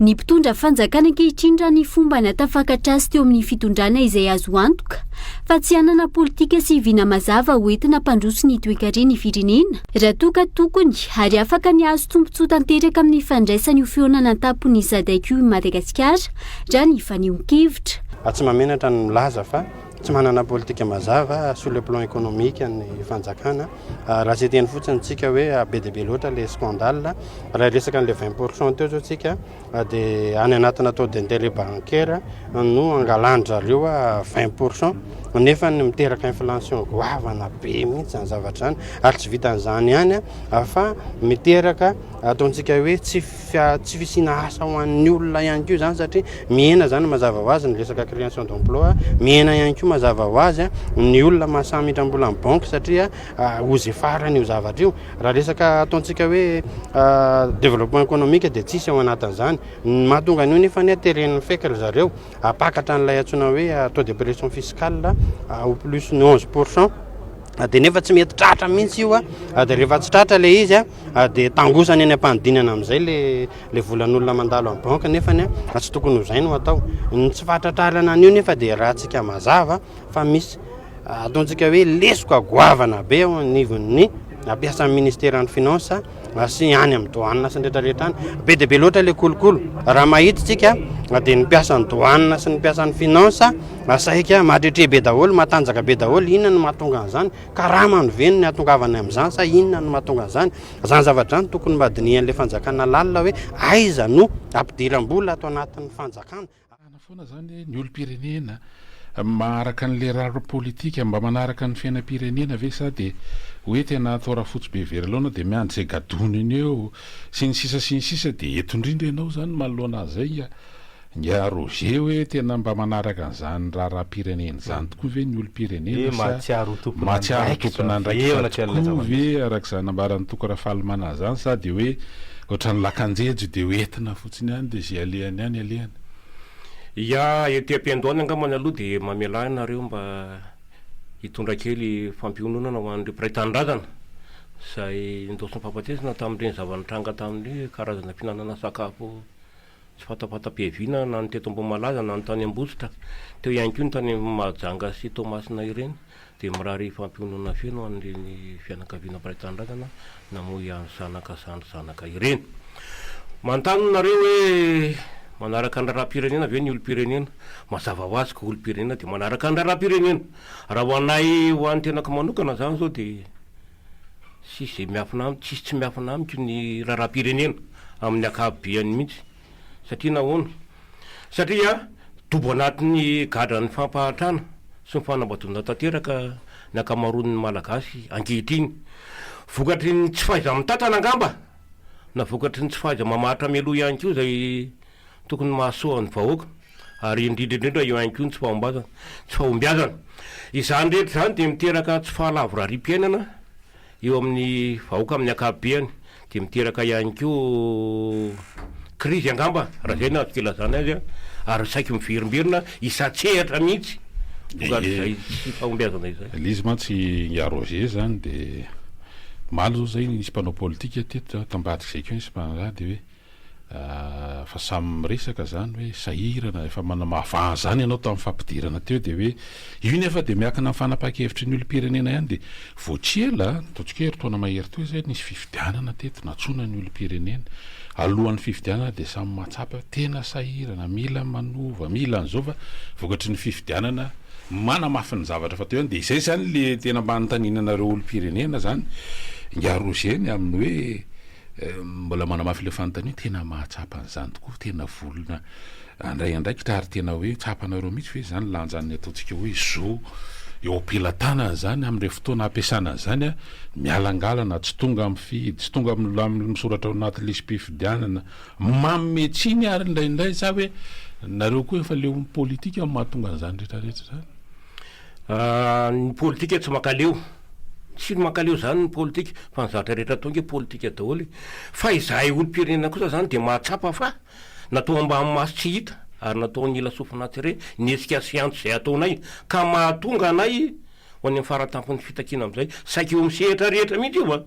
Ny mpitondra fanjakana ankehitriny raha ny fomba natafakatra azy teo amin'ny fitondrana izay azo antoka fa tsy hanana politika sy hiviana mazava hoentina mpandroso ny toekarena ny firenena raha toka tokony ary afaka ny azo tombontsoa tanteraka amin'ny fandraisany io feonana tampon'ny zadaiko i Madagasikara raha ny fanehoan-kevitra. Tsy mamenatra ny milaza fa tsy manana politika mazava sur le plan économique ny fanjakana raha tsy teny fotsiny tsika hoe be dia be loatra le scandale raha resaka an'le 20% teo zao tsika dia any anatina taux d'intérêt bancaire no angalandry zareo 20% nefa ny miteraka inflation goavana be mihitsy zany zavatra zany ary tsy vitan'izany ihany fa miteraka ataontsika hoe tsy fisina asa ho an'ny olona ihany koa zany satria mihena zany mazava ho azy ny resaka création d'emploi mihena ihany koa mazava ho azy ny olona mahasamidram-bola amin'ny banque satria ozy farany io zavatra io raha resaka ataontsika hoe développement économique dia tsisy ao anatin'izany mahatonga an'io nefa ny ateren'ny fekry zareo apakatra n'ilay antsoina hoe taux de pression fiscale au plus ny 11%. Dia nefa tsy mety tratra mihitsy io dia rehefa tsy tratra le izy dia tangosany any am-panidinana amin'izay le volan'olona mandalo amin'ny banque nefany tsy tokony ho zay no atao ny tsy fahatratrarana an'io nefa dia rahantsika mazava fa misy ataontsika hoe lesoko agoavana be ao anivon'ny ampiasan'ny ministère ny finance sy any amin'ny douane sy ny rehetrarehetra any be dia be loatra le kolokolo raha mahitatsika dia ny mpiasan'ny douane sy ny mpiasan'ny finance saika mahatretre be daholo matanjaka be daholo inona no mahatonga an'izany ka raha manoveny ny atongavany amin'izany sa inona no mahatonga an'izany zany zavatra zany tokony mbadinian'le fanjakana lalina hoe aiza no ampidiram-bola atao anatin'ny fanjakana foana zany ny olom-pirenena maharaka n'le raro politika mba manaraka ny fiainam-pirenena ve sa dia hoe tena atao raha fotsy be very aloana dia miandry izay gadoniny eo sy ny sisa dia eto indrindra ianao zany manoloana an'izay ny Roger hoe tena mba manaraka an'izany raha-pirenena zany tokoa ve ny olom-pirenena mahatsiaro tompona ndraiky tokoa ve arak'izany ambaran'ny toko rafahalomana zany sa dia hoe ohatran'ny lakanjejo dia hoentina fotsiny ihany dia zay alehany ihany alehany. Ya ety am-piandohany angamany aloha dia mamela nareo mba hitondra kely fampiononana ho an'ireo mpiray tanindrazana izay ndosiny fampatesana tamin'ireny zavanitranga tamin'ny karazana fihinanana sakafo tsy fatapata-piaviana na ny teto Ambohimalaza na ny tany Ambositra teo ihany koa ny tany Mahajanga sy Tomasina ireny dia mirary fampionona feno an'ireny fianakaviana mpiray tanindrazana na moa ihany zanaka ireny. Manontany nareo hoe manaraka ny raha-pirenena ve ny olom-pirenena mazava ho azy ka olom-pirenena dia manaraka ny raha-pirenena raha ho anay ho an'ny tenako manokana zany zao dia tsisy tsy miafina amiko ny raha-pirenena amin'ny akapobeany mihitsy satria nahoana satria dobo anatin'ny gadran'ny fampahatrana sy ny fanambatondra tanteraka ny akamaroan'ny malagasy ankehitriny vokatry ny tsy fahaiza mitantana angamba na vokatry ny tsy fahaiza mamahatra meloha ihany koa zay tokony mahasoa ny vahoaka ary indrindraindrindra eo ihany koa ny tsy fahombiazana izany rehetra zany dia miteraka tsy fahalavo rari-piainana eo amin'ny vahoaka amin'ny akapobeany dia miteraka ihany koa krizy angamba raha zay na azo kelazana azy ary saiky miverimberina isatsehatra mihitsy zay tsy fahombiazana izay lizy mantsy ny Roger zany dia malo zao zay nisy mpanao politika teto tambadika zay keo nisy mpanao dia hoe fa samy miresaka zany hoe sahirana efa manamahavaha zany ianao tamin'ny fampidirana teo dia hoe io nefa dia miakina amin'ny fanapa-kevitry ny olom-pirenena ihany dia voatriela ataontsika heritaona mahery teo zay nisy fifidianana teto natsoina ny olom-pirenena alohan'ny fifidianana dia samy mahatsapa tena sahirana mila manova mila an'izao fa vokatry ny fifidianana manamafy ny zavatra fa teo ihany dia izay zany le tena mba notaninanareo olom-pirenena zany ny Roger ny amin'ny hoe mbola manamafy le fanontaniana tena mahatsapa an'izany tokoa tena volona andray andraikitra ary tena hoe tsapanareo mihitsy hoe zany lanjany ataontsika hoe zo eo am-pilatanana zany amin'ireo fotoana ampiasana an'izany mialangalana tsy tonga amin'ny fidy tsy tonga amin'ny misoratra ao anaty lisym-pifidianana mametsiny ary indraindray sa hoe nareo koa efa leo politika mahatonga an'izany rehetrarehetra zany ny politika tsy makaleo tsy makaleo zany ny politika fa ny zavatra rehetra tonga politika daholo fa izahay olom-pirenena kosa zany dia mahatsapa fa natao mba amin'ny maso tsy hita ary natao ny ila sofinatsy re niesika siantso izay ataonay ka mahatonga anay ho any amin'ny faratampon'ny fitakina amin'izay saika eo misehatra rehetra mihitsy io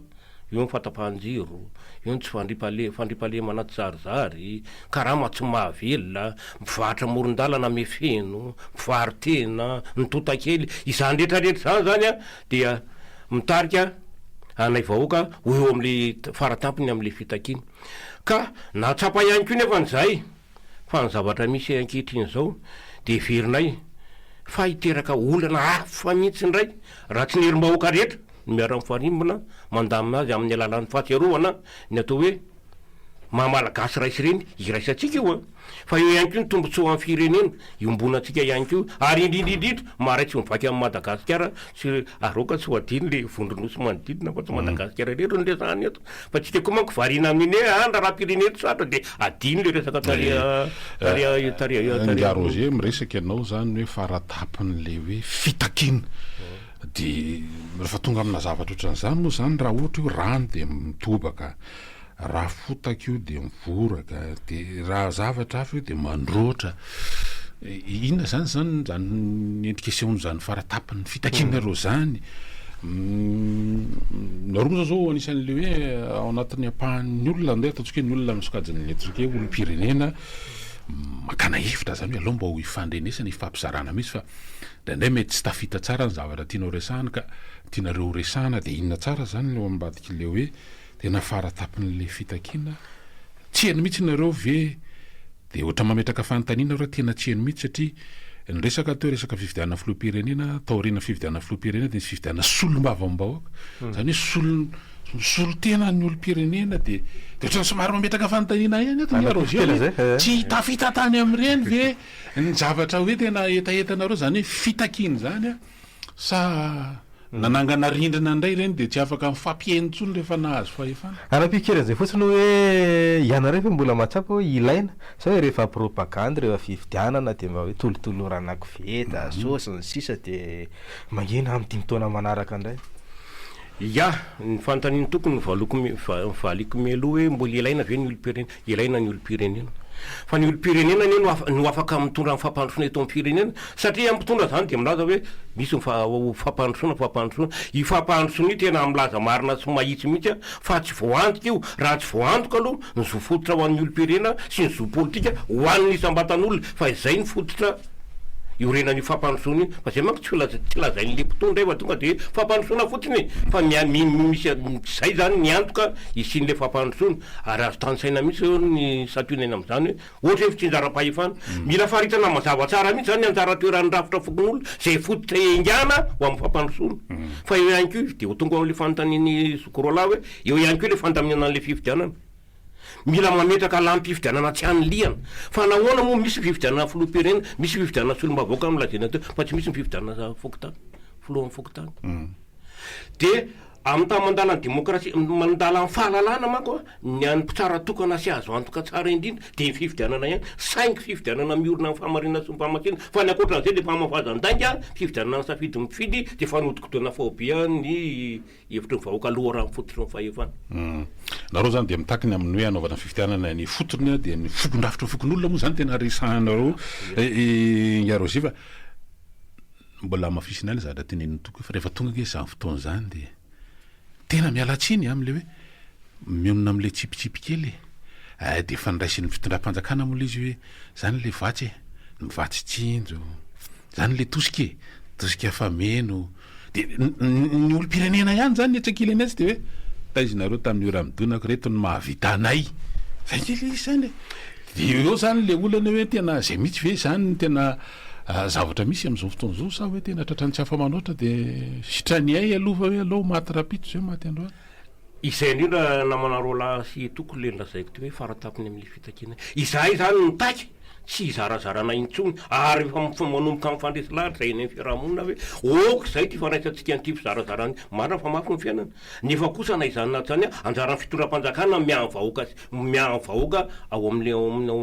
eo ny fatapahanjiro, eo ny tsy fandripahalema anaty zarizary, karama tsy mahavelona, mivarotra morondalana me feno, mivarotena, ny totakely, izany rehetrarehetra zany zany a dia mitarika anay vahoaka eo am'le faratampony am'le fitakiny. Ka natsapa ihany koa nefa n'izay fa ny zavatra misy ankehitriny zao de verinay fa hiteraka olana hafa mihitsy ndray raha tsy nerim-bahoaka rehetra miara mifarimbona mandamina azy amin'ny alalan'ny fahatsiarovana ny atao hoe mahamalagasy raisy reny iraisantsika io a fa eo ihany ko ny tombotsoa amin'ny firenena iombonantsika ihany ko ary indrindrindrindra maharaitsy mivaky amin'ny Madagasikara sy aroka tsy ho adiny le vondronosy manodidina fa tsy Madagasikara rehetra ny resahany eto fa tsika koa manko variana amin'iny andra raha pirenena satra de adiny le resaka taria Roger miresaka ianao zany hoe faratapon'le hoe fitakina de rehefa tonga amina zavatra ohatran'izany moa zany raha ohatra io rano de mitobaka, raha fotaka io de mivoraka, de raha zavatra hafa io de mandroatra. Inona zany endrikesehony zany faratapany fitakina reo zany. Naroa zao anisan'le hoe ao anatin'ny ampahan'ny olona ndeha ataontsika ny olona misokajiny etsika hoe olom-pirenena makana hevitra zany hoe alao mba ho ifandrenesana ifampizarana mihitsy fa ndraindray mety tsy tafita tsara ny zavatra tianao resahana ka tianareo resahana de inona tsara zany eo ambadiky le hoe tena faratapon'le fitakina tsy heno mihitsy nareo ve de ohatra mametraka fanontaniana raha tena tsy heno mihitsy satria ny resaka teo resaka fifidianana filoham-pirenena taoriana fifidianana filoham-pirenena de ny fifidianana solom-bavam-bahoaka zany hoe solo tena ny olom-pirenena de ohatrany somary mametraka fanontaniana ihany eto ny Roger tsy tafita tany am'ireny ve ny zavatra hoe tena etaetanareo zany hoe fitakiny zany a sa nanangana rindrina indray reny de tsy afaka mifampientsony rehefa nahazo fahefana. Anam-pikely zay fotsiny hoe ianareo fa mbola matsapa hoe ilaina sa hoe rehefa propagande rehefa fifidianana de mba hoe tolotolorana koveta sosy ny sisa de mangina amin'ny 5 taona manaraka indray. Ya, ny fanontaniana tokony valiko meloha hoe mbola ilaina ve ny olom-pirenena, ilaina ny olom-pirenena. Fa ny olom-pirenena no afaka mitondra ny fampandrosoana eto amin'ny firenena satria ampitondra zany de milaza hoe misy fampandrosoana i fampandrosoana io tena milaza marina sy mahitsy mihitsy a fa tsy voantoka io raha tsy voantoka aloha ny zo fototra ho an'ny olom-pirenena sy ny zo politika ho an'ny isam-batan'olona fa izay ny fototra iorenan'ny fampandrosoana iny fa zay manko tsy lazain'le mpitondra efa tonga de fampandrosoana fotsiny fa misy zay zany miantoka isin'le fampandrosoana ary azo tanosaina mihitsy ny sationaina am'izany hoe ohatra hoe fitsinjaram-pahefana mila faritana mazava tsara mihitsy zany anjara toeran'ny rafitra fokon'olo zay fototra engana ho amin'ny fampandrosoana fa eo ihany ko de ho tonga am'le fanontaniany Sokorola hoe eo ihany ko le fandaminana an'le fifidianana mila mametraka lampifidianana tsy an'liana fa nahoana moa misy fifidianana filoham-pirenena misy fifidianana solom-bahoaka am'lazena teo fa tsy misy mififidianana fokotany filohan'ny fokotany de amin'ny tany mandala ny demokrasia mandala ny fahalalana manko ny an'ny mpitsara tokana sy azo antoka tsara indrindra de ny fifidianana ihany saingy fifidianana miorina amin'ny famarina sy ny famakena fa ny akoatran'izay de famafazan-dainga fifidianana ny safidy mifidy de fanodikotoana fahobia ny hevitry ny vahoaka aloha raha mifototry ny fahefana. Nareo zany de mitakiny amin'ny hoe anaovana fifidianana ny fotony de ny fokondrafitra fokon'olona moa zany tena resahanareo Roger fa mbola mafisina ny zavatra teneniny toko fa rehefa tonga ke zany fotoana zany de tena mialatsiny am'le hoe mionona am'le tsipitsipi kely de fandraisin'ny fitondram-panjakana moa izy hoe zany le vatsy ny vatsy tsinjo zany le tosika fameno de ny olom-pirenena ihany zany etrakilany azy de hoe taizinareo tamin'ny ora midonako reto ny mahavita anay zay kely zany de eo zany le olana hoe tena zay mihitsy ve zany tena zavatra misy am'izao fotoana zao sa hoe tena tratrany tsy afa manoatra de sitrany ay aloha hoe alao maty rapito zay maty androany izay indrindra namana rola sy tokony le lazaiko ty hoe faratapony amin'ny fitakina izahay zany nitaky tsy zarazarana intsony ary efa manomboka amin'ny fandresy lahatra zay eny amin'ny fiarahamonina hoe oka zay ty fandraisantsika an'ity fizarazarany marina fa mafy ny fiainana nefa kosa na izany naty zany anjaran'ny fitondram-panjakana miavahoaka ao amin'ny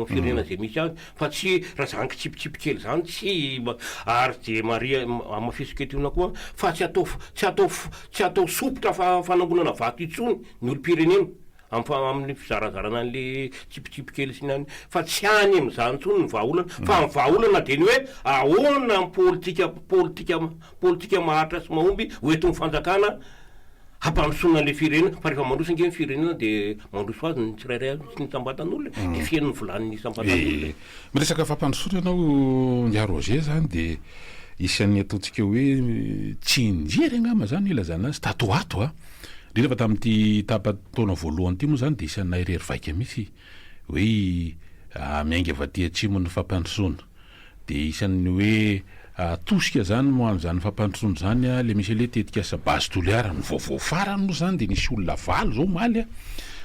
firenena zay misy azy fa tsy raha zanky tsipitsipi kely zany tsy ary de maria amafisoketiona koa fa tsy atao sopotra fanangonana vato itsony ny olo-pirenena amin'ny fizarazarana an'le tsipitsipi kely sy nany fa tsy any am'izany tsony ny vahaolana fa ny vahaolana de ny hoe ahoana ny politika maharitra sy mahomby hoentin'ny fanjakana hampandrosoana le firenena fa rehefa mandroso ange ny firenena dia mandroso azy ny tsirairay sy ny tambatan'olona dia fien'ny volan'ny tambatan'olona. Miresaka fampandrosoana ianao Ndia Roger zany dia isan'ny ataontsika hoe tsy indjery angamba zany ilazana azy tatoato indrindra fa tamin'ity tapataona voalohany ity moa zany dia isan'ny nairery vaika mihitsy hoe miainga avaty atsimo ny fampandrosoana dia isan'ny hoe tosika zany moano zany fampandrosoana zany le misy le tetika asa base toliara ny vaovao farany moa zany dia nisy olona valo zao maly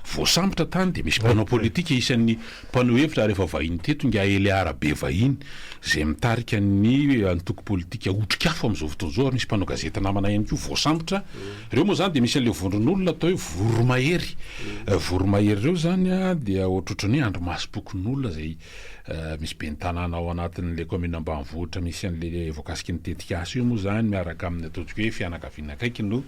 voasambotra tany dia misy mpanao politika isan'ny mpanao hevitra rehefa vahiny teto nga ele arabe vahiny zay mitarika ny antoko politika otrikafo amin'izao fotoana zao ary misy mpanao gazeta namana ihany koa voasambotra reo moa zany dia misy an'le vondron'olona atao hoe voromahery voromahery reo zany dia ohatrohatrany hoe andro masom-pokon'olona zay misy be ny tanàna ao anatin'le commune ambanivohitra misy an'le voakasiky ny tetikasa io moa zany miaraka amin'ny ataontsika hoe fianakaviana akaiky no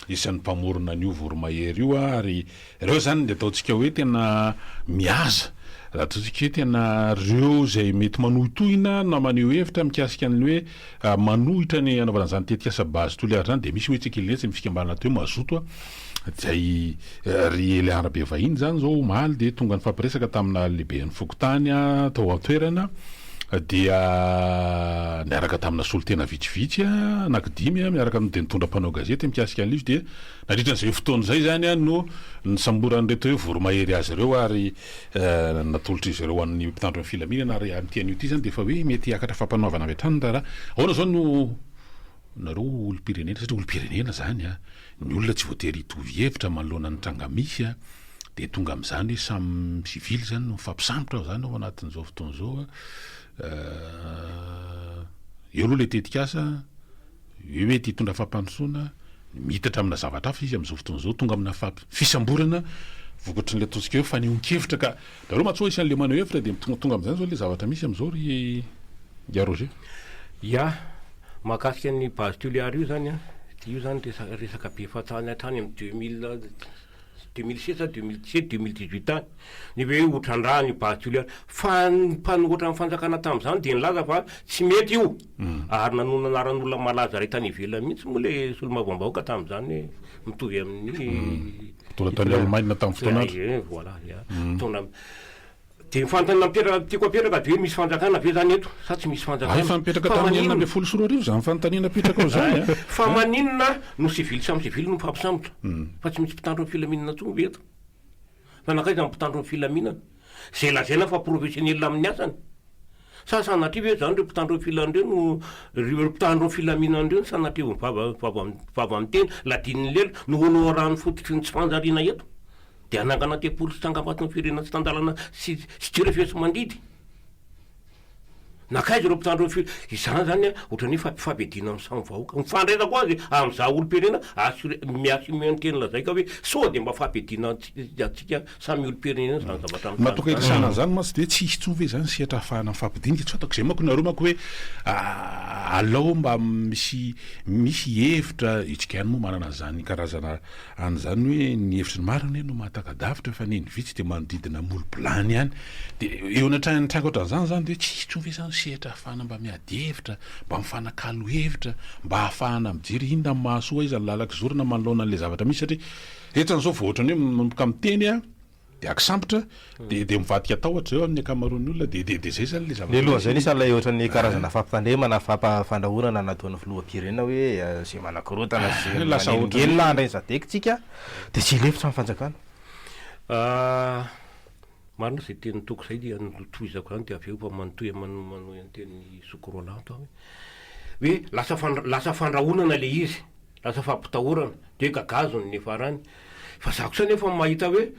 isan'ny mpamorona an'io voromahery io ary reo zany de ataontsika hoe tena miaza ataontsika hoe tena reo zay mety manohitohina na maneho hevitra mikasika an'le hoe manohitra ny anaovana zany tetikasa base toliara zany de misy hoe tsikiletsy mifika ambana teo mazoto zay ry ele arabe vahiny zany zao maly de tonga ny fampiresaka tamina lehibe ny fokotany tao an-toerana dia niaraka tamina solotena vitsivitsy anankidimy miaraka amin'ny de nitondra mpanao gazety mikasika an'lizy dia nandritra n'izay fotoana zay zany no nisamboran'reto hoe voromahery azy ireo ary natolotra izy ireo amin'ny mpitandro amin'ny filaminana ary amin'tian'io ty zany de efa hoe mety hiakatra fampanaovana avy hatrany raha ahoana zao no nareo olo-pirenena satria olo-pirenena zany ny olona tsy voatery hitovy hevitra manoloana ny tranga misy de tonga amin'izany hoe samy civily zany no mifampisambotra zany ao anatin'izao fotoana zao eo aloha le tetikasa eo mety hitondra fampandrosoana mitatra amina zavatra hafa izy amin'izao fotoana zao tonga amina fisamborana vokatry n'le ataontsika hoe fanehoan-kevitra ka dareo matsoa isan'le maneo hevitra de tonga amin'izany zao le zavatra misy amin'izao ry Ndia Roger. Ya mahakasika ny base toliara io zany io zany resaka be fatany hatrany amin'ny 2016 2017 2018 any ny hoe otran-draha ny base toliara fa mpanohatra amin'ny fanjakana tamin'izany dia nilaza fa tsy mety io ary nanona anaran'olona malaza ray tany ivelany mihitsy moa le solomavambahoaka tamin'izany mitovy amin'ny tany Allemagne tamin'ny fotoana voilà fotoana de mifantany nampiaraka tiako apetraka de hoe misy fanjakana ve zany eto sa tsy misy fanjakana fa mipetraka tamin'ny 9 zany fanontaniana apetraka ao zany fa maninona no civily samy civily no mifampisambotra fa tsy misy mpitandro ny filaminana tsongo eto fa nakaiza ny mpitandro ny filaminana zay lazaina fa professionnel amin'ny asany sanatria ve zany reo mpitandro ny filanireo no reo mpitandro ny filaminana reo sanatria vava amin'ny teny ladin'ny lelo no honorany fototry ny tsy fanjariana eto dia anangana te-polo sy tsangambaty ny firenena tsy tandalana sy direfesy mandidy nakaizy reo mpitandro izany zany ohatrany fampifampiadiana amin'ny samy vahoaka mifandraisa koa azy amin'izah olo-pirenena miasy teny lazay ka hoe sao de mba fampiadiana atsika samy olo-pirenena zany zavatra matoka irisana zany ma tsy de tsy hisy tsony ve zany sehatra ahafahana mifampidinika tsy fatako zay mako nareo mako hoe alao mba misy hevitra itsika ihany moa manana zany karazana an'izany hoe ny hevitry ny marina no mahatakadavitra fa neny vitsy de manodidina molo-bilany ihany de eo anatrany tranga ohatran'izany zany de tsy hisy tsony ve zany sehatra ahafahana mba miady hevitra mba mifanakalo hevitra mba ahafahana mijery inona amin'ny mahasoa izy lalaka zorona manoloana an'le zavatra misy satria etan'izao vao ohatrany hoe manomboka miteny de akisambotra de mivadika atao ohatra zao amin'ny akamaroan'ny olona de zay zany le zavatra le loha zay nisy lay ohatrany karazana fampitandremana fampandrahorana nataon'ny filoham-pirenena hoe zay manakorotana sy lasa ohatrgelona andray zadekytsika de tsy lefitra amin'ny fanjakana marina zay teny toko zay dia toizako zany de avy eo fa manotoy manohy anteny sokorolan to hoe lasa fandrahonana le izy lasa fampitahorana de gagazony ny farany fa zako sa nefa mahita hoe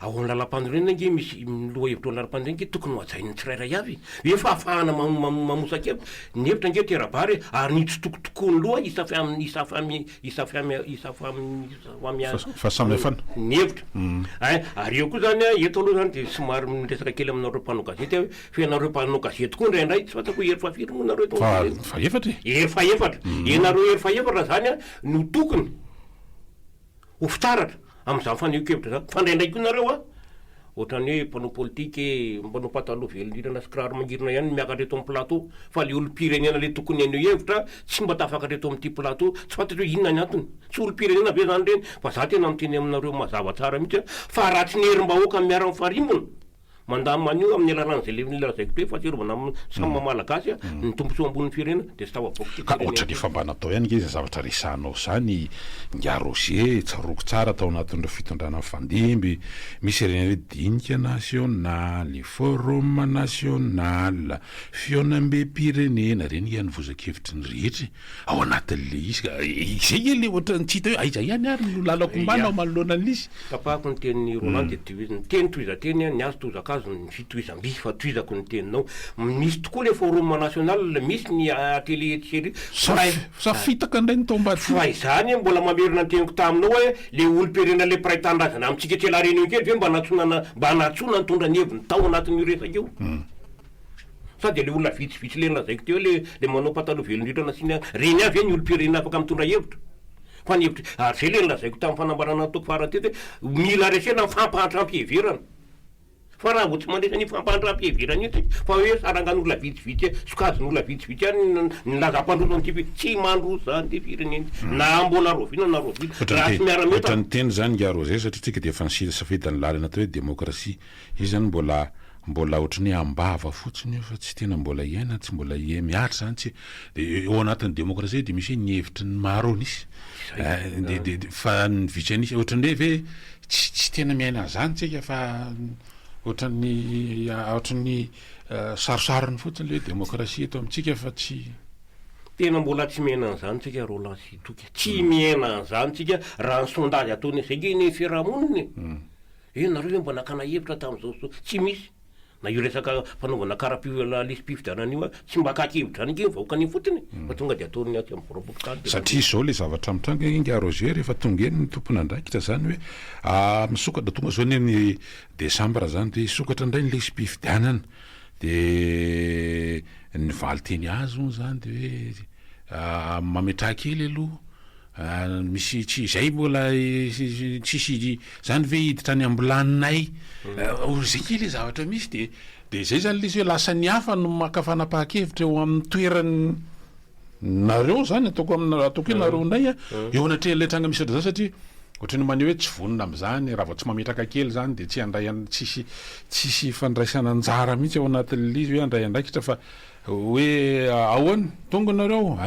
ao amin'ny lalam-pandrenena nge misy loha hevitra ao lalam-pandrenena nge tokony hoajain'ny tsirairay avy hoe fa ahafahana mamosaka ny hevitra nge terabary ary nitsitokotokony loha fa samihafana ny hevitra ary eo koa zany eto aloha zany de somary miresaka kely aminareo mpanao gazety hoe fenareo mpanao gazety koa indraindray tsy fatako hery fafiry moa nareo fa efatra hery fa efatra enareo hery fa efatra zany no tokony ho fitaratra amin'izany faneho-kevitra zany fa ndraindray koa nareo ohatrany hoe mpanao politika mpanao pataloha velondrirana sy kiraro mangirina ihany miakatra eto amin'ny plateau fa le olo-pirenena le tokony anio hevitra tsy mba tafakatra eto amin'ity plateau tsy fantatra hoe inona ny antony tsy olo-pirenena be zany reny fa za tena miteny aminareo mazava tsara mihitsy fa raha tsy nerim-bahoaka miara mifarimbona mandamy manio amin'ny alaran'izay lezaiko to hoe fahatsiarovana samy malagasy ny tombosoa ambon'ny firenena dia sy tavaboaka ka ohatrany efa mba natao ihany izy zavatra resanao zany ngarose tsaroko tsara tao anatin'ireo fitondrana fandimby misy reny hoe dinika national forum national fionambe pirenena reny ihany vozakevitry ny rehetra ao anatin'le izy zay le ohatrany tsy hita hoe aiza ihany ary no lalako mbana ao manoloanan'izy tapahako ny teny Roland de ny teny toizateny ny azo tozaka ny fitoizam-by fa toizako ny teninao misy tokoa le forum national misy ny télé série safitaka indray ny tombady fa izany mbola mamerina ny teniko taminao hoe le olo-pirenena le mpiray tandrazana amintsika tsela reny kely ve mba natsona nitondra ny heviny tao anatin'io resaka io sady le olona vitsivitsy le lazaiko teo le manao pataloha velondrirana sina reny avy ny olo-pirenena afaka mitondra hevitra fa ny hevitra ary zay le lazaiko tamin'ny fanambarana toko farateto hoe mila resena mifampahantram-piheverana fa raha vo tsy mandresa ny fampahantram-piheverana io fa hoe sarangan'olona vitsivitsy sokajin'olona vitsivitsy any ny lazam-pandroso an'ity tsy mandroso zany ty firenena na mbola rovina na rovina raha tsy miara-meta ny teny zany ngaro zay satria tsika dia efa safidany lalina atao hoe demokrasia izy zany mbola ohatrany hoe ambava fotsiny io fa tsy tena mbola iaina tsy mbola miatra zany tsy de eo anatin'ny demokrasia dia misy hoe ny hevitry ny maro anisy fa ny vitsy anisy ohatrany hoe ve tsy tena miaina zany tsika fa ohatrany sarosarony fotsiny le hoe demokrasia eto amintsika fa tsy tena mbola tsy miaina an'izany tsika Roland sy toky tsy miaina an'izany tsika raha ny sondage ataony zay nge ny fiarahamoniny nareo hoe mba nakana hevitra tamin'izao tsy misy na io resaka fanaovana lisy mpifidianana io tsy mba akaky hevitra any nge vahoaka ny fotiny fa tonga dia ataony aty amin'ny voraboky satria zao le zavatra mitranga ingaroger rehefa tonga eny ny tompony andraikitra zany hoe misokatra tonga zao ny desambra zany de sokatra indray ny lisy mpifidianana de ny valy teny azo zany de hoe mametraha kely aloha misy tsy zay mbola tsisy zany ve hiditra any ambolaninay zay kely le zavatra misy de zay zany lizy hoe lasa ny hafa no makafanapahakevitra eo amin'ny toerany nareo zany ataoko hoe nareo nay eo anatreletranga misy zany satria ohatrany maneho hoe tsy vonona am'zany raha vao tsy mametraka kely zany de tsy andray tsisy fandraisana anjara mihitsy ao anatin'le izy hoe andray andraikitra fa hoe ahoany tonga nareo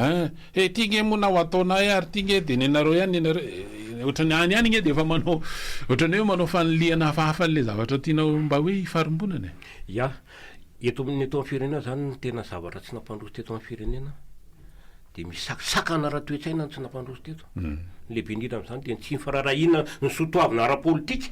ty nge moa na ho ataonay ary ty nge de nenareo ihany ohatrany any ihany nge de efa manao ohatrany hoe manao fanoliana hafahafa n'le zavatra tianao mba hoe hifarimbonana eto amin'ny eto amin'ny firenena zany ny tena zavatra tsy nampandroso teto amin'ny firenena de misy sakana ara-toetsaina tsy nampandroso teto lehibe indrindra am'izany de tsy mifararahina ny sotoavina ara-politika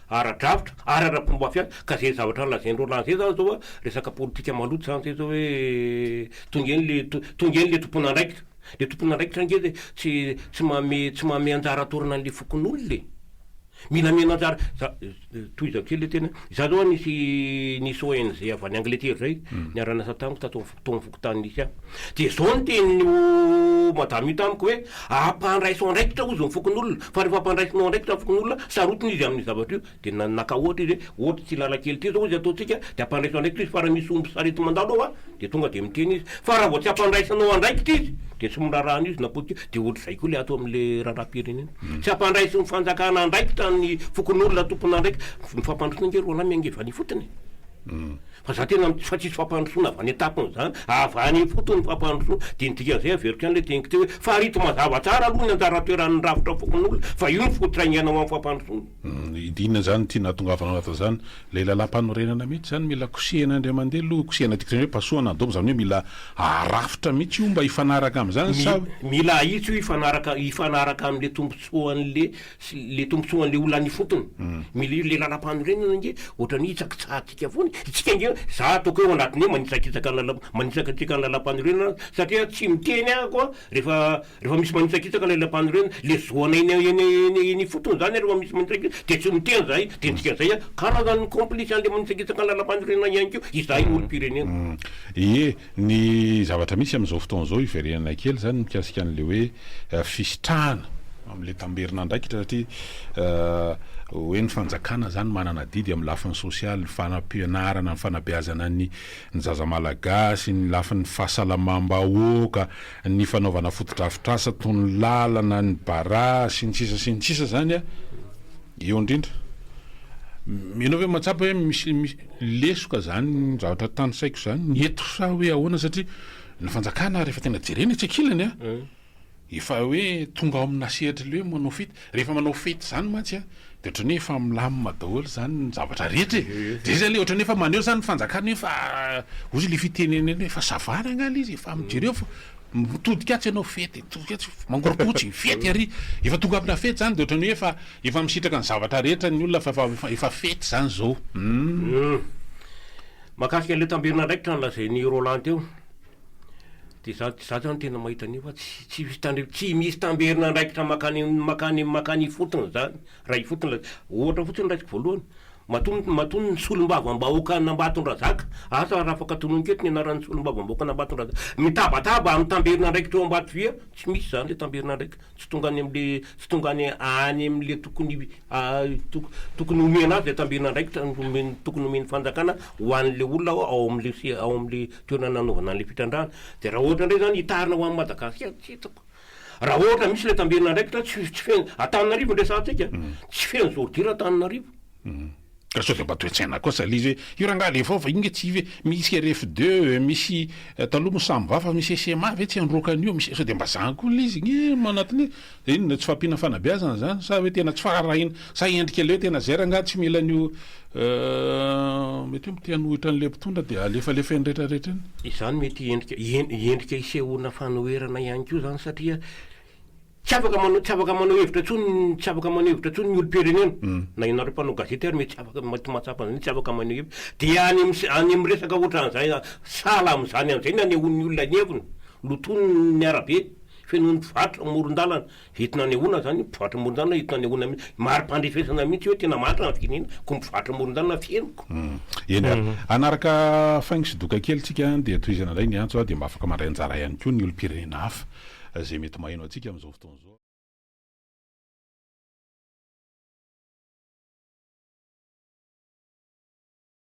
ara-dravitra ary ara-pomba fiasa ka zay zavatra lazainy Roland zay zany zao resaka politika maloto zany zay zao hoe tonga eny le tompona andraikitra le tompona andraikitra nge tsy mame anjara atorana an'le fokon'olo le mila mena anjara toy izao kely le tena za zao nisy ONG avy any Angleterre zay niarana asa tamiko tato fokotany nisy de zao ny tenin'io madame io tamiko hoe ampandraiso andraikitra ozy ny fokon'olona fa rehefa ampandraisinao andraikitra ny fokon'olona sarotiny izy amin'ny zavatra io de naka ohatra izy hoe ohatra tsy lala kely ty zao izy ataotsika de ampandraiso andraikitra izy fa raha misy omby sarety mandalo ao de tonga de miteny izy fa raha vao tsy ampandraisanao andraikitra izy de tsy mirarahana izy na politika de ohatra zay koa le atao amin'le raharam-pirenena tsy ampandraiso ny fanjakana andraikitra ny fokon'olona tompona andraikitra mifampandrosona nge Roland miangevany fotiny fa za tena fa tsisy fampandrosoana avy any etapony zany avy any fotony fampandrosoana de nidikazay averiko any le teniko teo hoe fa rito mazava tsara aloha ny anjara toeran'ny rafitra fokon'olona fa io ny fototrainganao amin'ny fampandrosoana idina zany tia nahatongavanao atao zany le lalam-panorenana mihitsy zany mila kosehana andray mandeha aloha kosehana dikany hoe pasoana andomo zany hoe mila arafitra mihitsy io mba hifanaraka am'zany sa mila itsy io hifanaraka am'le tombontsoan'le tombontsoan'le olona ny fotony mila io le lalam-panorenana nge ohatrany hitsakitsahatsika foany itsika nge za ataoko eo anatiny hoe manitsakatsika ny lalam-panorenana satria tsy miteny koa rehefa misy manitsakitsaka le lalam-panorenana le zoana eny fotony zany rehefa misy manitsakitsaka de tsy miteny zay de ntsika zay karazany complice an'le manitsakitsaka ny lalam-panorenana ihany keo izay olo-pirenena ny zavatra misy am'izao fotoan'izao iverenana kely zany mikasika an'le hoe fisitrahana am'le tamberina andraikitra satria hoe ny fanjakana zany manana didy amin'ny lafiny sosialy ny fanampianarana ny fanabeazana ny zaza malagasy ny lafiny fahasalamam-bahoaka ny fanaovana fotodrafitrasa toy ny lalana ny bara sy ny sisa zany a eo indrindra minao hoe matsapa hoe misy lesoka zany ny zavatra tanysaiko zany ny eto sa hoe ahoana satria ny fanjakana rehefa tena jerena tsy akilany a efa hoe tonga ao amina sehatra le hoe manao fety rehefa manao fety zany mantsy a de ohatrany hoe efa milamina daholo zany ny zavatra rehetra de izy le ohatrany efa maneho zany ny fanjakana efa ozy le fiteneny hoe efa savana angala izy efa mijereo fa mitodikatsy ianao fety todikatsy mangoropotsy fety ary efa tonga amina fety zany de ohatrany hoe efa misitraka ny zavatra rehetra ny olona efa fety zany zao mahakasika le tambirina ndraikitra nylazay ny Roland teo de za zany tena mahita anio fa tsy misy tamberina ndraikitra makany fotony zany ray fotony ohatra fotsiny raisiko voalohany matony ny solom-bava-mbahoaka n'Ambatondrazaka asa raha afaka tononin-keto ny anaran'ny solom-bava-mbahoaka n'Ambatondrazaka mitabataba amin'ny tamberina ndraiky teo Ambatovia tsy misy zany le tamberina ndraiky tsy tonga any am'le tokony omena azy le tamberina ndraiky tokony omen'ny fanjakana ho an'le olona ao am'le toerana nanaovana an'le fitrandrana de raha ohatra ndray zany hitarina ho an'ny Madagasikara tsy hitako raha ohatra misy le tamberina ndraiky tsy feno Antananarivo ndresantsika tsy feno zordira Antananarivo ka sao de mba toetsaina koa sa lizy hoe io rangaha le vaova inga tsy ve misy RF2 misy taloha mosamby vafa misy SMA ve tsy androkan'io misy sao de mba zany koa lizy ny manatiny inona tsy fampina fanabeazana zany sa hoe tena tsy farahina sa endrika le hoe tena zay rangaha tsy mila an'io mety hoe mitianohitra an'le mpitondra de alefalefa ny rehetrarehetra iny izany mety endrika isehoana fanoherana ihany koa zany satria tsy afaka manao hevitra tsony ny olo-pirenena na ianareo mpanao gazety ary mety mety mahatsapa zany tsy afaka manao hevitra de any amin'ny resaka ohatran'izay sala am'izany am'izay ny anehoan'ny olona ny heviny lotony ny arabe feno ny mpivarotra moron-dalana hitina anehoana zany mpivarotra moron-dalana hitina anehoana mari-pandrefesana mihitsy hoe tena maritra na firenena ko mpivarotra moron-dalana fenoko eny anaraka faigny sy doka kely tsika de toizana indray ny antso de mba afaka mandray anjara ihany koa ny olo-pirenena hafa zay mety maheno atsika am'izao fotoana zao